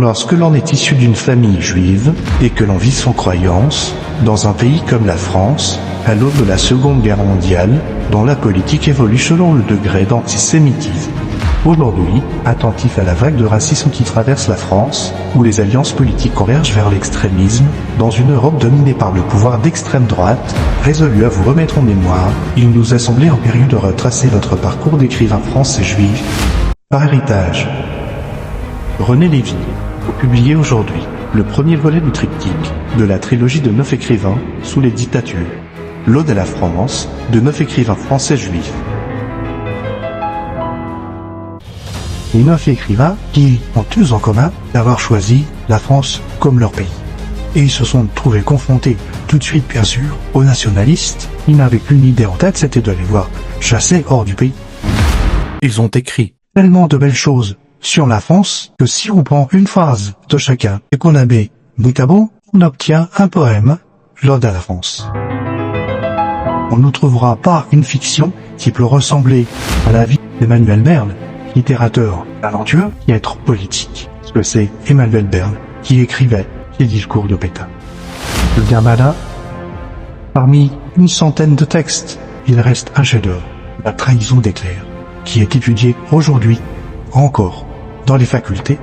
Lorsque l'on est issu d'une famille juive et que l'on vit sans croyance, dans un pays comme la France, à l'aube de la Seconde Guerre mondiale, dont la politique évolue selon le degré d'antisémitisme. Aujourd'hui, attentif à la vague de racisme qui traverse la France, où les alliances politiques convergent vers l'extrémisme, dans une Europe dominée par le pouvoir d'extrême droite, résolu à vous remettre en mémoire, il nous a semblé impérieux de retracer votre parcours d'écrivain français juif par héritage. René Lévy, publié aujourd'hui, le premier volet du triptyque de la trilogie de 9 écrivains sous les dictatures. L'Ode à la France, de 9 écrivains français juifs. Les 9 écrivains qui ont tous en commun d'avoir choisi la France comme leur pays. Et ils se sont trouvés confrontés tout de suite, bien sûr, aux nationalistes. Ils n'avaient qu'une idée en tête, c'était de les voir chasser hors du pays. Ils ont écrit tellement de belles choses sur la France que si on prend une phrase de chacun et qu'on la met bout à bout, on obtient un poème, l'Ode à la France. On ne trouvera pas une fiction qui peut ressembler à la vie d'Emmanuel Berle, littérateur talentueux qui est trop politique, parce que c'est Emmanuel Berle qui écrivait les discours de Pétain. Le Gambada, parmi une centaine de textes, il reste un chef-d'œuvre, La trahison d'Éclair, qui est étudié aujourd'hui encore dans les facultés.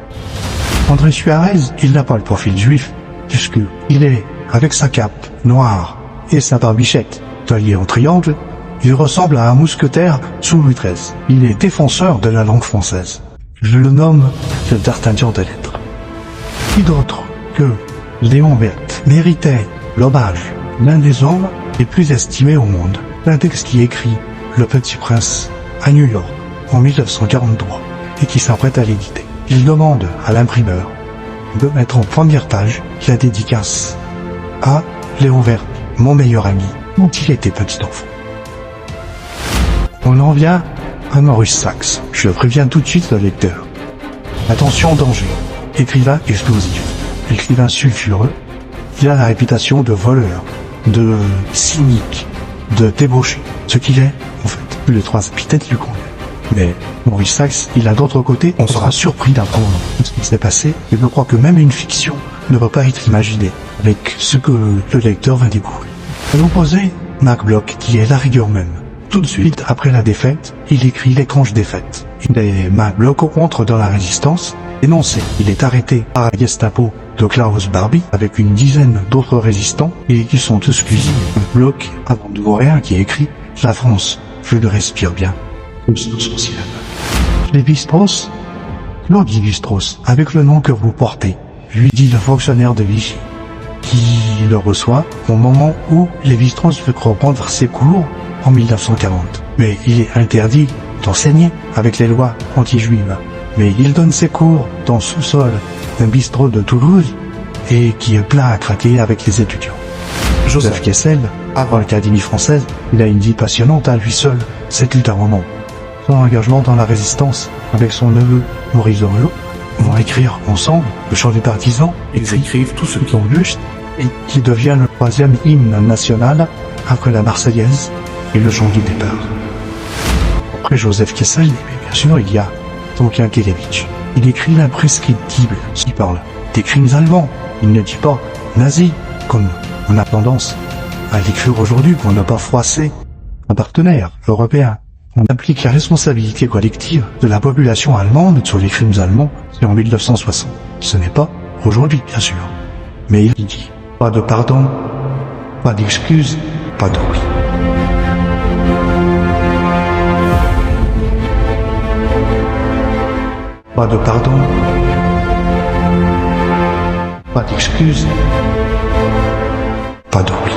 André Suarez, il n'a pas le profil juif, puisqu'il est, avec sa cape noire et sa barbichette taillée en triangle, il ressemble à un mousquetaire sous Louis XIII. Il est défenseur de la langue française. Je le nomme le D'Artagnan des lettres. Qui d'autre que Léon Berthe méritait l'hommage, l'un des hommes les plus estimés au monde. L'index qui écrit Le Petit Prince à New York en 1943 et qui s'apprête à l'éditer. Il demande à l'imprimeur de mettre en première page la dédicace à Léon Berthe, mon meilleur ami, dont il était petit enfant. On en vient à Maurice Sachs. Je préviens tout de suite le lecteur. Attention, danger. Écrivain explosif. Écrivain sulfureux. Il a la réputation de voleur, de cynique, de débauché. Ce qu'il est, en fait, les 3 épithètes lui conviennent. Mais Maurice Sachs, il a d'autre côté, on sera surpris d'apprendre ce qui s'est passé. Et je crois que même une fiction ne peut pas être imaginée avec ce que le lecteur va découvrir. À l'opposé, Marc Bloch, qui est la rigueur même. Tout de suite, après la défaite, il écrit L'étrange défaite. Et Marc Bloch entre dans la résistance, dénoncé. Il est arrêté par la Gestapo de Klaus Barbie avec une dizaine d'autres résistants et qui sont tous fusillés. Bloch, avant de mourir, qui écrit La France, je le respire bien. Tous nos sourcils. Lévi-Strauss, Claude Lévi-Strauss, avec le nom que vous portez, lui dit le fonctionnaire de Vichy, qui le reçoit au moment où Lévi-Strauss veut reprendre ses cours en 1940. Mais il est interdit d'enseigner avec les lois anti-juives. Mais il donne ses cours dans le sous-sol d'un bistrot de Toulouse et qui est plein à craquer avec les étudiants. Joseph Kessel, avant l'Académie française, il a une vie passionnante à lui seul. C'est un roman. Son engagement dans la résistance avec son neveu Maurice Doriot vont écrire ensemble le chant des partisans. Ils écrivent tout ce qu'ils ont juste et qui devient le 3e hymne national après la Marseillaise et le chant du départ. Après Joseph Kessel, bien sûr, il y a Tonkin Kelevitch. Il écrit l'imprescriptible, qui parle des crimes allemands. Il ne dit pas nazi, comme on a tendance à l'écrire aujourd'hui pour ne pas froisser un partenaire européen. On applique la responsabilité collective de la population allemande sur les crimes allemands, c'est en 1960. Ce n'est pas aujourd'hui, bien sûr. Mais il dit pas de pardon, pas d'excuses, pas de oui. Pas de pardon, pas d'excuses, pas de oui.